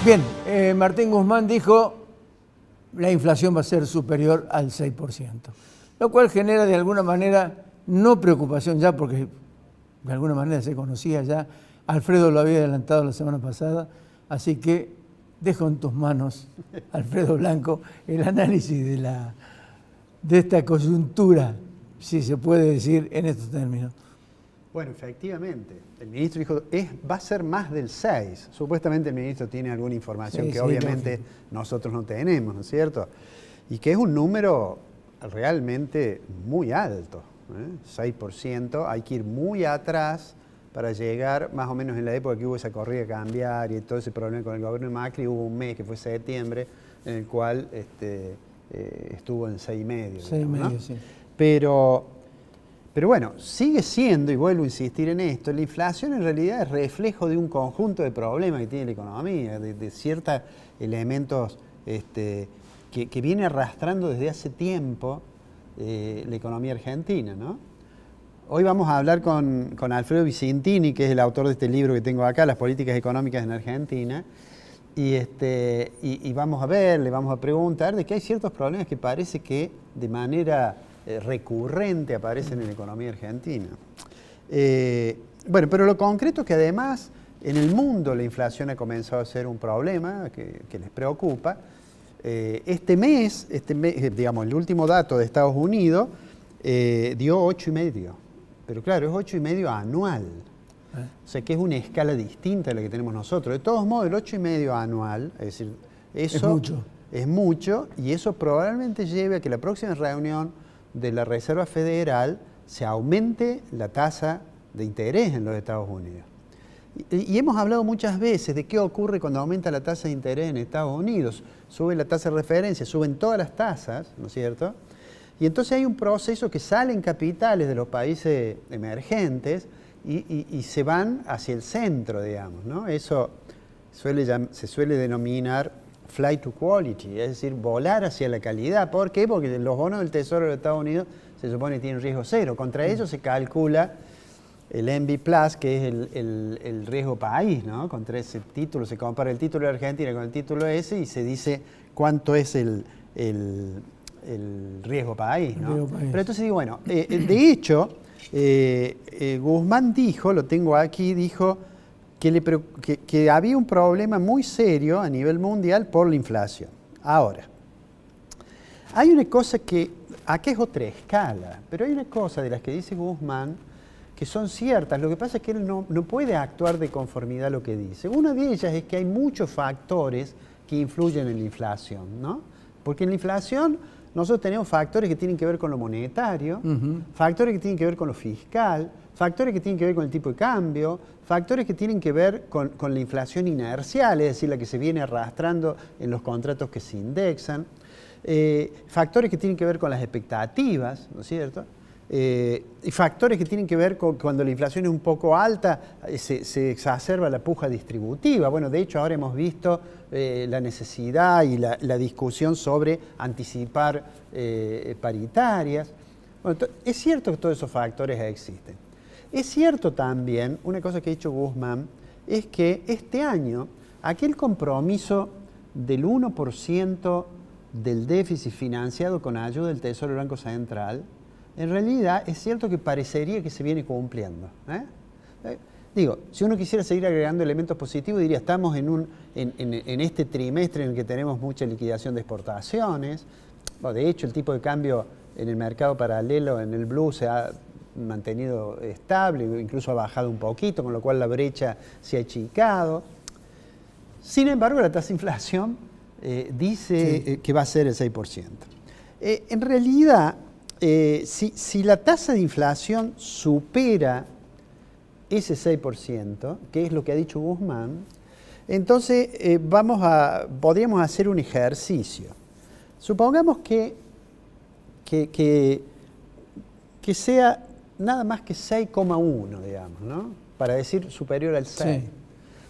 Bien, Martín Guzmán dijo la inflación va a ser superior al 6%, lo cual genera de alguna manera no preocupación ya, porque de alguna manera se conocía ya, Alfredo lo había adelantado la semana pasada, así que dejo en tus manos, Alfredo Blanco, el análisis de esta coyuntura, si se puede decir en estos términos. Bueno, efectivamente, el ministro dijo, va a ser más del 6. Supuestamente el ministro tiene alguna información que obviamente nosotros no tenemos, ¿no es cierto? Y que es un número realmente muy alto, ¿eh? 6%, hay que ir muy atrás para llegar, más o menos en la época que hubo esa corrida cambiaria y todo ese problema con el gobierno de Macri, hubo un mes que fue septiembre, en el cual estuvo en 6,5. 6,5, ¿no? Sí. Pero bueno, sigue siendo, y vuelvo a insistir en esto, la inflación en realidad es reflejo de un conjunto de problemas que tiene la economía, de ciertos elementos que viene arrastrando desde hace tiempo la economía argentina, ¿no? Hoy vamos a hablar con Alfredo Vicentini, que es el autor de este libro que tengo acá, Las políticas económicas en Argentina, y vamos a ver, le vamos a preguntar de que hay ciertos problemas que parece que de manera recurrente aparecen en la economía argentina. Bueno, pero lo concreto es que además en el mundo la inflación ha comenzado a ser un problema que les preocupa. Este mes, digamos, el último dato de Estados Unidos dio 8,5, pero claro, es 8,5 anual. O sea que es una escala distinta a la que tenemos nosotros. De todos modos, el 8,5 anual, es decir, eso es mucho, y eso probablemente lleve a que la próxima reunión de la Reserva Federal se aumente la tasa de interés en los Estados Unidos. Y hemos hablado muchas veces de qué ocurre cuando aumenta la tasa de interés en Estados Unidos. Sube la tasa de referencia, suben todas las tasas, ¿no es cierto? Y entonces hay un proceso que salen capitales de los países emergentes y se van hacia el centro, digamos, ¿no? Eso se suele denominar flight to quality, es decir, volar hacia la calidad. ¿Por qué? Porque los bonos del Tesoro de los Estados Unidos se supone que tienen riesgo cero. Contra ellos se calcula el MB Plus, que es el riesgo país, ¿no? Contra ese título se compara el título de Argentina con el título ese y se dice cuánto es el riesgo país, ¿no? Pero entonces digo, bueno, de hecho, Guzmán dijo, lo tengo aquí, dijo que había un problema muy serio a nivel mundial por la inflación. Ahora, hay una cosa que, acá es otra escala, pero hay una cosa de las que dice Guzmán que son ciertas. Lo que pasa es que él no puede actuar de conformidad a lo que dice. Una de ellas es que hay muchos factores que influyen en la inflación, ¿no? Porque en la inflación nosotros tenemos factores que tienen que ver con lo monetario, factores que tienen que ver con lo fiscal, factores que tienen que ver con el tipo de cambio, factores que tienen que ver con la inflación inercial, es decir, la que se viene arrastrando en los contratos que se indexan, factores que tienen que ver con las expectativas, ¿no es cierto? Y factores que tienen que ver con cuando la inflación es un poco alta, se exacerba la puja distributiva. Bueno, de hecho ahora hemos visto la necesidad y la discusión sobre anticipar paritarias. Bueno, es cierto que todos esos factores existen. Es cierto también, una cosa que ha dicho Guzmán, es que este año aquel compromiso del 1% del déficit financiado con ayuda del Tesoro del Banco Central, en realidad es cierto que parecería que se viene cumpliendo. Digo, si uno quisiera seguir agregando elementos positivos, diría, estamos en este trimestre en el que tenemos mucha liquidación de exportaciones. Bueno, de hecho, el tipo de cambio en el mercado paralelo, en el blue, se ha mantenido estable, incluso ha bajado un poquito, con lo cual la brecha se ha achicado. Sin embargo, la tasa de inflación dice que va a ser el 6%. En realidad, si la tasa de inflación supera ese 6%, que es lo que ha dicho Guzmán, entonces podríamos hacer un ejercicio. Supongamos que sea nada más que 6,1, digamos, ¿no? Para decir superior al 6. Sí.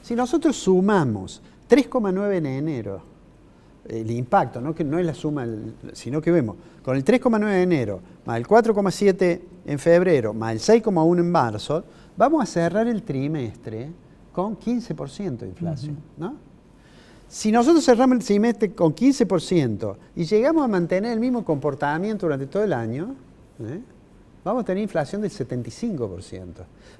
Si nosotros sumamos 3,9 en enero, el impacto, ¿no? Que no es la suma, sino que vemos con el 3,9 de enero, más el 4,7 en febrero, más el 6,1 en marzo, vamos a cerrar el trimestre con 15% de inflación, ¿no? Si nosotros cerramos el semestre con 15% y llegamos a mantener el mismo comportamiento durante todo el año, vamos a tener inflación del 75%.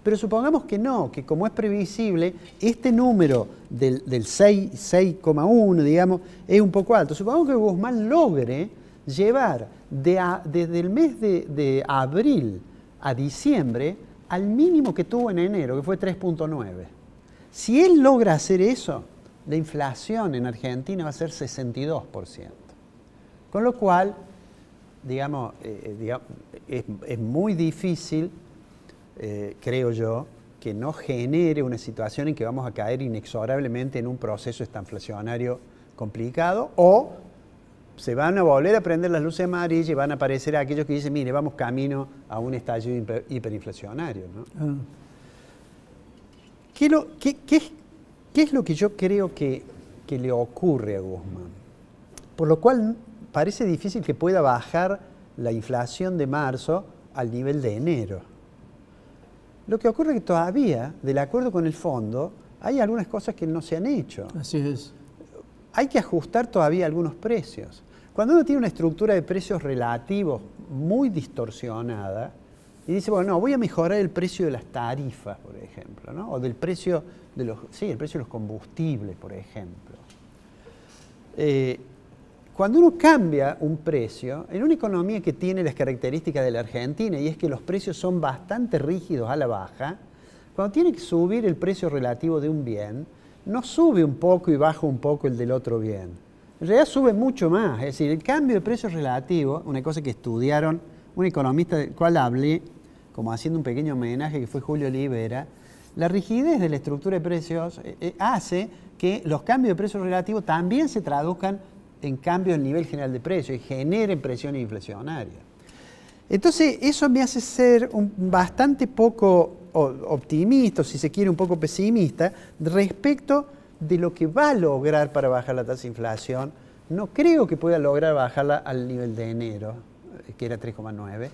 Pero supongamos que no, que como es previsible, este número del 6,1, digamos, es un poco alto. Supongamos que Guzmán logre llevar desde el mes de abril a diciembre al mínimo que tuvo en enero, que fue 3,9. Si él logra hacer eso, la inflación en Argentina va a ser 62%. Con lo cual, digamos, es muy difícil, creo yo, que no genere una situación en que vamos a caer inexorablemente en un proceso estanflacionario complicado, o se van a volver a prender las luces amarillas y van a aparecer aquellos que dicen, mire, vamos camino a un estallido hiperinflacionario, ¿no? ¿Qué es lo que yo creo que le ocurre a Guzmán? Por lo cual parece difícil que pueda bajar la inflación de marzo al nivel de enero. Lo que ocurre es que todavía, del acuerdo con el fondo, hay algunas cosas que no se han hecho. Así es. Hay que ajustar todavía algunos precios. Cuando uno tiene una estructura de precios relativos muy distorsionada, y dice, bueno, no, voy a mejorar el precio de las tarifas, por ejemplo, ¿no? O del precio de el precio de los combustibles, por ejemplo. Cuando uno cambia un precio, en una economía que tiene las características de la Argentina, y es que los precios son bastante rígidos a la baja, cuando tiene que subir el precio relativo de un bien, no sube un poco y baja un poco el del otro bien. En realidad sube mucho más. Es decir, el cambio de precio relativo, una cosa que estudiaron un economista del cual hablé, como haciendo un pequeño homenaje, que fue Julio Olivera, la rigidez de la estructura de precios hace que los cambios de precio relativo también se traduzcan en cambios del nivel general de precios y generen presiones inflacionarias. Entonces, eso me hace ser bastante poco optimista, si se quiere un poco pesimista, respecto de lo que va a lograr para bajar la tasa de inflación. No creo que pueda lograr bajarla al nivel de enero, que era 3,9,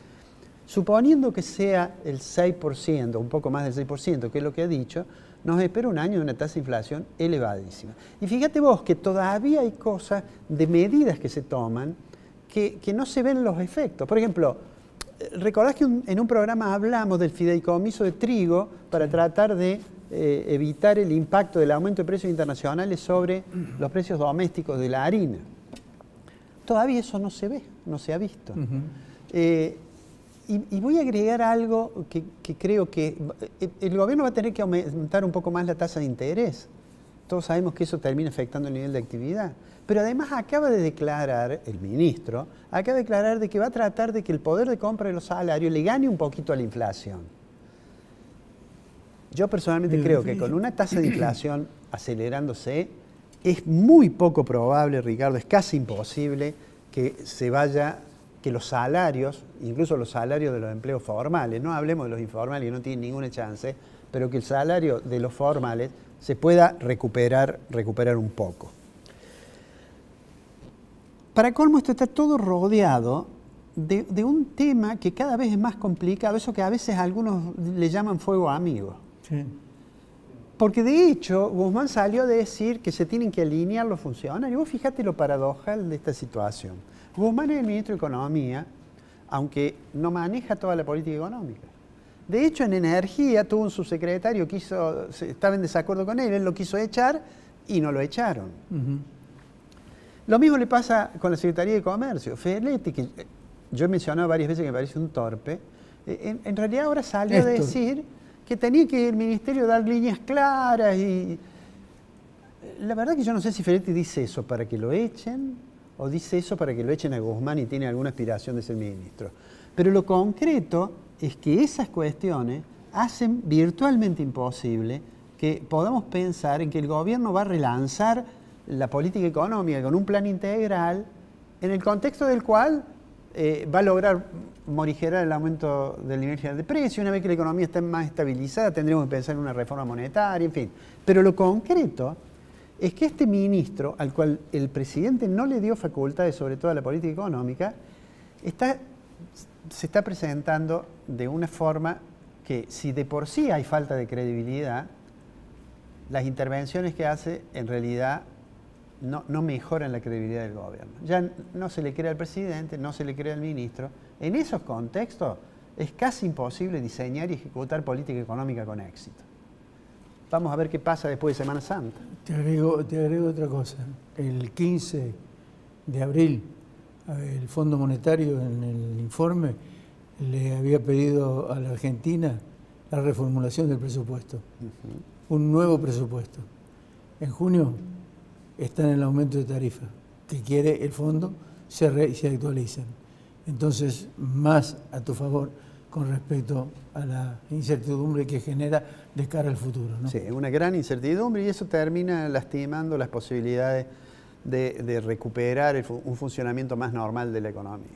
suponiendo que sea el 6%, un poco más del 6%, que es lo que he dicho, nos espera un año de una tasa de inflación elevadísima. Y fíjate vos que todavía hay cosas de medidas que se toman que no se ven los efectos. Por ejemplo, recordás que en un programa hablamos del fideicomiso de trigo para tratar de evitar el impacto del aumento de precios internacionales sobre los precios domésticos de la harina. Todavía eso no se ve, no se ha visto. Y voy a agregar algo que creo que el gobierno va a tener que aumentar un poco más la tasa de interés. Todos sabemos que eso termina afectando el nivel de actividad. Pero además acaba de declarar, el ministro, acaba de declarar de que va a tratar de que el poder de compra de los salarios le gane un poquito a la inflación. Yo personalmente creo que con una tasa de inflación acelerándose, es muy poco probable, Ricardo, es casi imposible que que los salarios, incluso los salarios de los empleos formales, no hablemos de los informales que no tienen ninguna chance, pero que el salario de los formales se pueda recuperar un poco. Para colmo, esto está todo rodeado de un tema que cada vez es más complicado, eso que a veces algunos le llaman fuego amigo. Sí. Porque de hecho, Guzmán salió a decir que se tienen que alinear los funcionarios. Vos fíjate lo paradojal de esta situación. Guzmán es el ministro de Economía, aunque no maneja toda la política económica. De hecho, en Energía tuvo un subsecretario que estaba en desacuerdo con él lo quiso echar y no lo echaron. Lo mismo le pasa con la Secretaría de Comercio. Feletti, que yo he mencionado varias veces que me parece un torpe, en realidad ahora salió a decir que tenía que el ministerio dar líneas claras y... La verdad que yo no sé si Feletti dice eso para que lo echen o dice eso para que lo echen a Guzmán y tiene alguna aspiración de ser ministro. Pero lo concreto es que esas cuestiones hacen virtualmente imposible que podamos pensar en que el gobierno va a relanzar la política económica con un plan integral en el contexto del cual va a lograr morigerar el aumento del nivel general de precios. Una vez que la economía esté más estabilizada, tendremos que pensar en una reforma monetaria, en fin. Pero lo concreto es que este ministro, al cual el presidente no le dio facultades sobre toda la política económica, se está presentando de una forma que, si de por sí hay falta de credibilidad, las intervenciones que hace en realidad no mejoran la credibilidad del gobierno. Ya no se le cree al presidente, no se le cree al ministro. En esos contextos es casi imposible diseñar y ejecutar política económica con éxito. Vamos a ver qué pasa después de Semana Santa. Te agrego otra cosa. El 15 de abril, el Fondo Monetario en el informe le había pedido a la Argentina la reformulación del presupuesto, un nuevo presupuesto. En junio está en el aumento de tarifa, que quiere el fondo se actualicen. Entonces, más a tu favor con respecto a la incertidumbre que genera de cara al futuro, ¿no? Sí, una gran incertidumbre, y eso termina lastimando las posibilidades de recuperar un funcionamiento más normal de la economía.